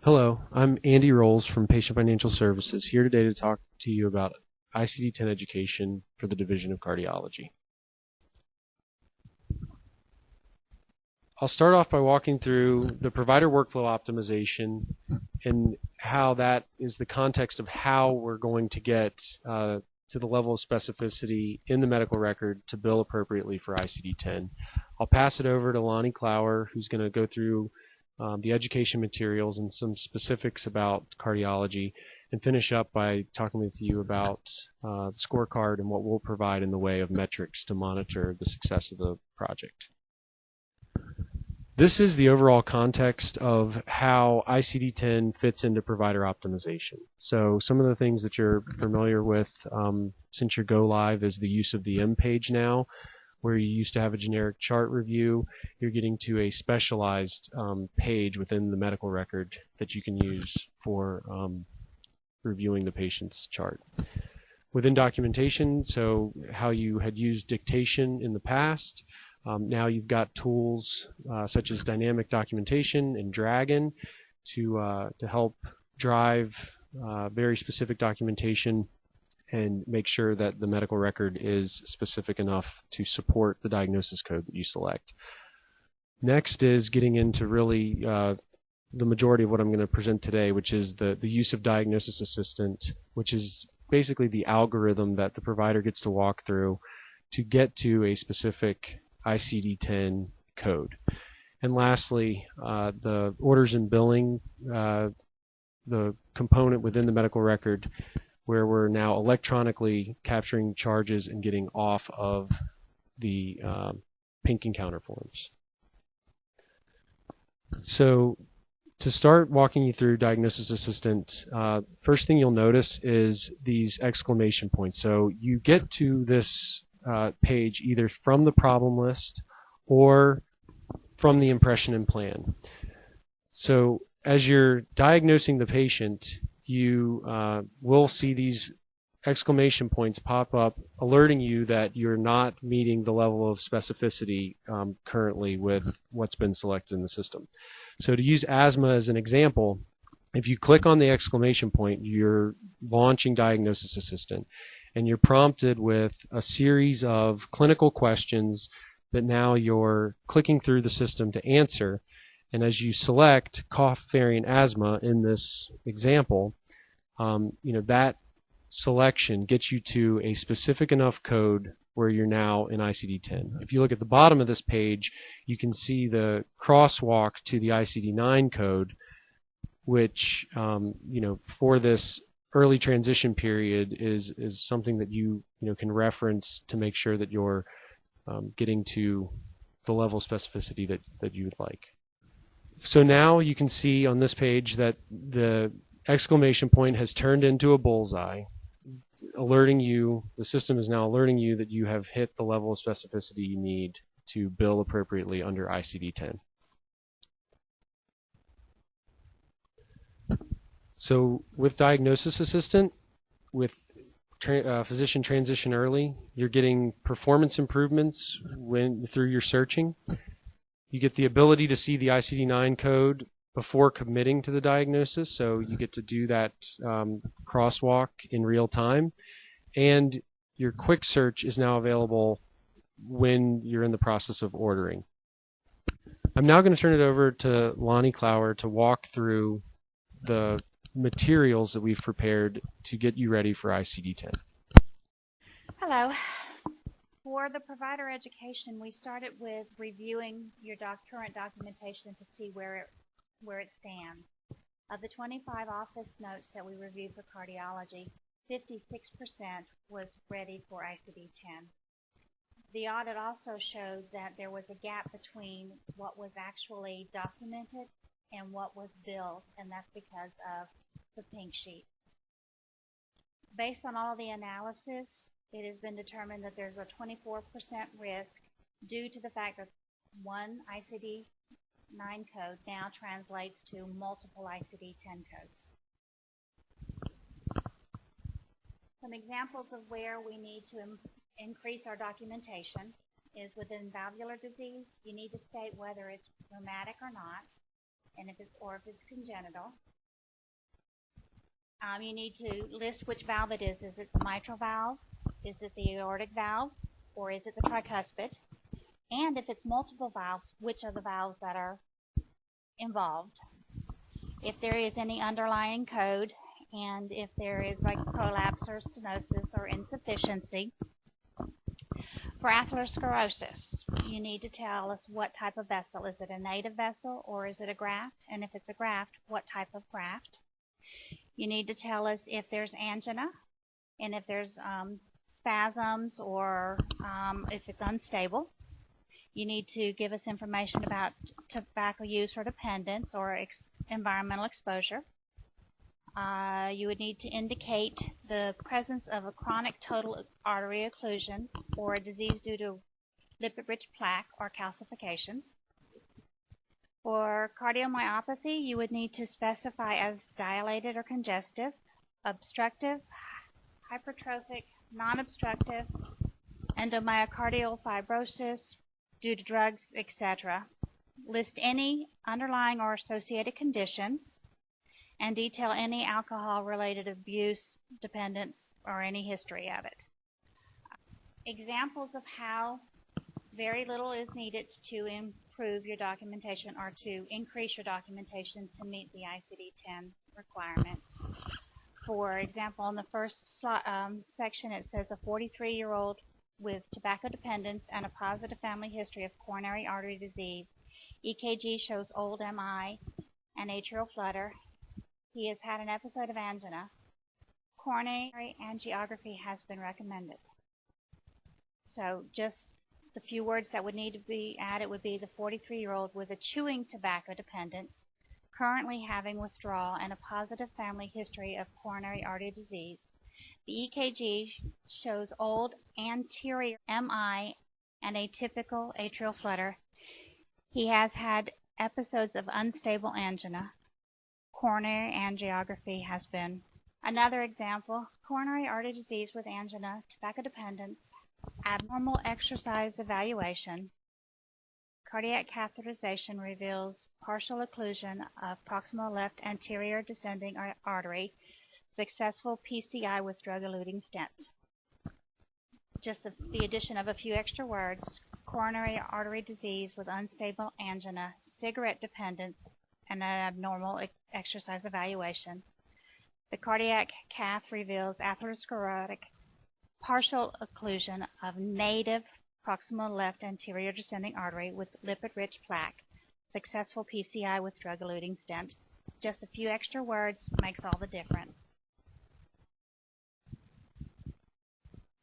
Hello, I'm Andy Rolls from Patient Financial Services, here today to talk to you about ICD-10 education for the Division of Cardiology. I'll start off by walking through the provider workflow optimization and how that is the context of how we're going to get to the level of specificity in the medical record to bill appropriately for ICD-10. I'll pass it over to Lonnie Clower, who's going to go through the education materials and some specifics about cardiology, and finish up by talking with you about the scorecard and what we'll provide in the way of metrics to monitor the success of the project. This is the overall context of how ICD-10 fits into provider optimization. So some of the things that you're familiar with since your go live is the use of the M page now, where you used to have a generic chart review. You're getting to a specialized page within the medical record that you can use for reviewing the patient's chart. Within documentation, so how you had used dictation in the past, now you've got tools such as dynamic documentation and Dragon to help drive very specific documentation and make sure that the medical record is specific enough to support the diagnosis code that you select. Next is getting into really the majority of what I'm going to present today, which is the use of Diagnosis Assistant, which is basically the algorithm that the provider gets to walk through to get to a specific ICD-10 code. And lastly, the orders and billing, the component within the medical record where we're now electronically capturing charges and getting off of the pink encounter forms. So to start walking you through Diagnosis Assistant, first thing you'll notice is these exclamation points. So you get to this page either from the problem list or from the impression and plan. So as you're diagnosing the patient, you will see these exclamation points pop up alerting you that you're not meeting the level of specificity currently with what's been selected in the system. So to use asthma as an example, if you click on the exclamation point, you're launching Diagnosis Assistant, and you're prompted with a series of clinical questions that now you're clicking through the system to answer. And as you select cough variant asthma in this example, that selection gets you to a specific enough code where you're now in ICD-10. If you look at the bottom of this page, you can see the crosswalk to the ICD-9 code, which for this early transition period is something that you can reference to make sure that you're getting to the level of specificity that you would like. So now you can see on this page that the exclamation point has turned into a bullseye, alerting you, the system is now alerting you that you have hit the level of specificity you need to bill appropriately under ICD-10. So with Diagnosis Assistant, with physician transition early, you're getting performance improvements through your searching. You get the ability to see the ICD-9 code before committing to the diagnosis, so you get to do that crosswalk in real time. And your quick search is now available when you're in the process of ordering. I'm now going to turn it over to Lonnie Clower to walk through the materials that we've prepared to get you ready for ICD-10. Hello. For the provider education, we started with reviewing your current documentation to see where it stands. Of the 25 office notes that we reviewed for cardiology, 56% was ready for ICD-10. The audit also showed that there was a gap between what was actually documented and what was billed, and that's because of the pink sheets. Based on all the analysis, it has been determined that there's a 24% risk due to the fact that one ICD-9 code now translates to multiple ICD-10 codes. Some examples of where we need to increase our documentation is within valvular disease. You need to state whether it's rheumatic or not, and if it's congenital. You need to list which valve it is. Is it the mitral valve? Is it the aortic valve? Or is it the tricuspid? And if it's multiple valves, which are the valves that are involved? If there is any underlying code, and if there is like prolapse or stenosis or insufficiency. For atherosclerosis, you need to tell us what type of vessel. Is it a native vessel or is it a graft? And if it's a graft, what type of graft? You need to tell us if there's angina and if there's spasms or if it's unstable. You need to give us information about tobacco use or dependence or environmental exposure. You would need to indicate the presence of a chronic total artery occlusion or a disease due to lipid-rich plaque or calcifications. For cardiomyopathy, you would need to specify as dilated or congestive, obstructive, hypertrophic, non-obstructive, endomyocardial fibrosis due to drugs, etc. List any underlying or associated conditions, and detail any alcohol-related abuse, dependence, or any history of it. Examples of how very little is needed to improve your documentation or to increase your documentation to meet the ICD10 requirement. For example, in the first section it says a 43-year-old with tobacco dependence and a positive family history of coronary artery disease. EKG shows old MI and atrial flutter. He has had an episode of angina. Coronary angiography has been recommended. So just the few words that would need to be added would be the 43-year-old with a chewing tobacco dependence, currently having withdrawal, and a positive family history of coronary artery disease. The EKG shows old anterior MI and atypical atrial flutter. He has had episodes of unstable angina. Coronary angiography has been. Another example, coronary artery disease with angina, tobacco dependence, abnormal exercise evaluation. Cardiac catheterization reveals partial occlusion of proximal left anterior descending artery, successful PCI with drug-eluting stent. Just the addition of a few extra words, coronary artery disease with unstable angina, cigarette dependence, and an abnormal exercise evaluation. The cardiac cath reveals atherosclerotic partial occlusion of native proximal left anterior descending artery with lipid-rich plaque, successful PCI with drug-eluting stent. Just a few extra words makes all the difference.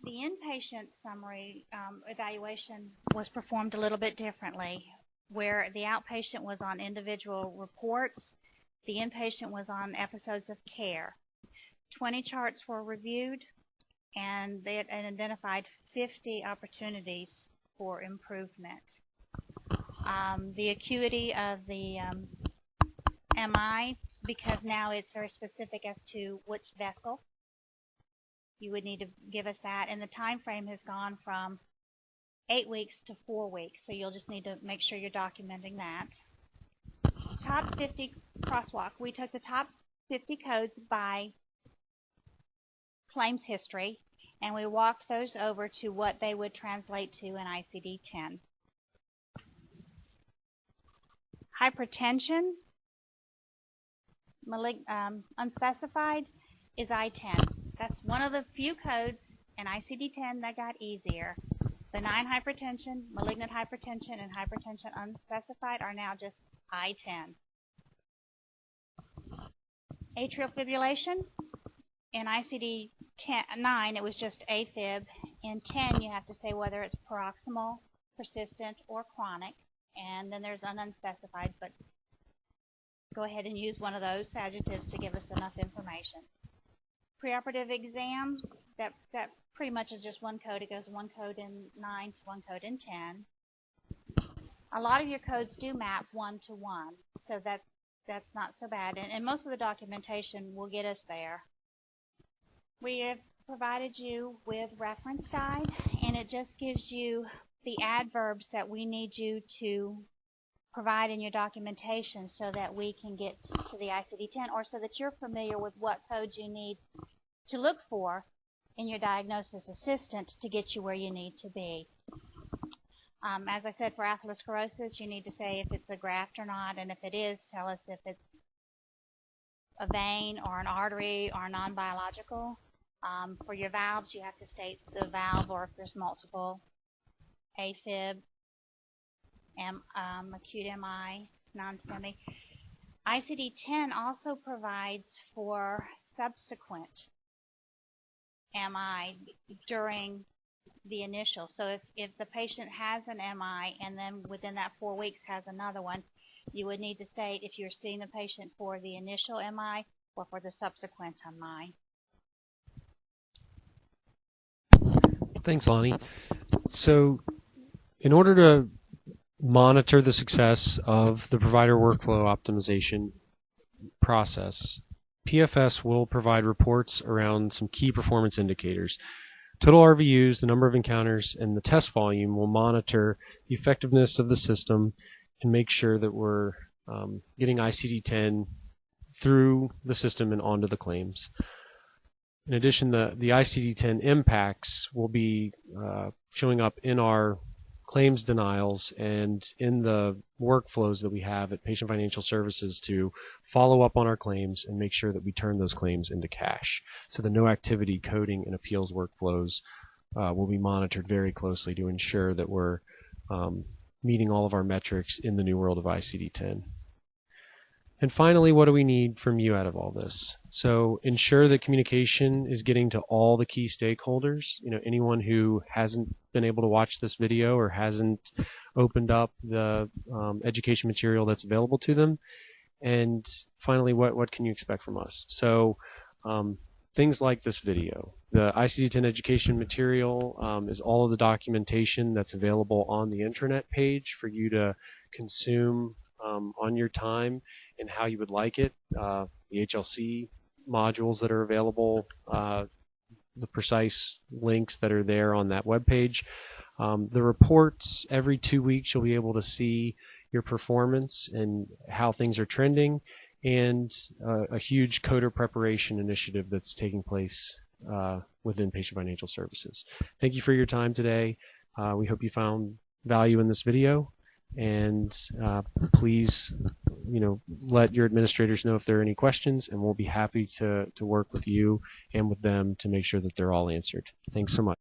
The inpatient summary evaluation was performed a little bit differently, where the outpatient was on individual reports, the inpatient was on episodes of care. 20 charts were reviewed, and they identified 50 opportunities for improvement. The acuity of the MI, because now it's very specific as to which vessel, you would need to give us that, and the time frame has gone from 8 weeks to 4 weeks, so you'll just need to make sure you're documenting that. Top 50 crosswalk. We took the top 50 codes by claims history, and we walked those over to what they would translate to in ICD-10. Hypertension, unspecified, is I-10. That's one of the few codes in ICD-10 that got easier. Benign hypertension, malignant hypertension, and hypertension unspecified are now just I-10. Atrial fibrillation, in ICD-9 it was just AFib. In 10 you have to say whether it's paroxysmal, persistent, or chronic, and then there's an unspecified, but go ahead and use one of those adjectives to give us enough information. Preoperative exams, that pretty much is just one code. It goes one code in 9 to one code in 10. A lot of your codes do map 1 to 1, so that's not so bad, and most of the documentation will get us there. We have provided you with reference guide, and it just gives you the adverbs that we need you to provide in your documentation so that we can get to the ICD-10, or so that you're familiar with what codes you need to look for in your diagnosis assistant to get you where you need to be. As I said, for atherosclerosis, you need to say if it's a graft or not, and if it is, tell us if it's a vein or an artery or non-biological. For your valves, you have to state the valve, or if there's multiple, AFib, acute MI, non-STEMI. ICD-10 also provides for subsequent MI during the initial. So if the patient has an MI and then within that 4 weeks has another one, you would need to state if you're seeing the patient for the initial MI or for the subsequent MI. Thanks, Lonnie. So in order to monitor the success of the provider workflow optimization process, PFS will provide reports around some key performance indicators. Total RVUs, the number of encounters, and the test volume will monitor the effectiveness of the system and make sure that we're getting ICD-10 through the system and onto the claims. In addition, the ICD-10 impacts will be showing up in our claims denials and in the workflows that we have at Patient Financial Services to follow up on our claims and make sure that we turn those claims into cash. So the no activity coding and appeals workflows will be monitored very closely to ensure that we're meeting all of our metrics in the new world of ICD-10. And finally, what do we need from you out of all this? So ensure that communication is getting to all the key stakeholders. Anyone who hasn't been able to watch this video or hasn't opened up the education material that's available to them. And finally, what can you expect from us? So things like this video. The ICD-10 education material is all of the documentation that's available on the intranet page for you to consume on your time and how you would like it. The HLC modules that are available, the precise links that are there on that webpage. The reports, every 2 weeks you'll be able to see your performance and how things are trending, and a huge coder preparation initiative that's taking place within Patient Financial Services. Thank you for your time today. We hope you found value in this video, and please let your administrators know if there are any questions, and we'll be happy to work with you and with them to make sure that they're all answered. Thanks so much.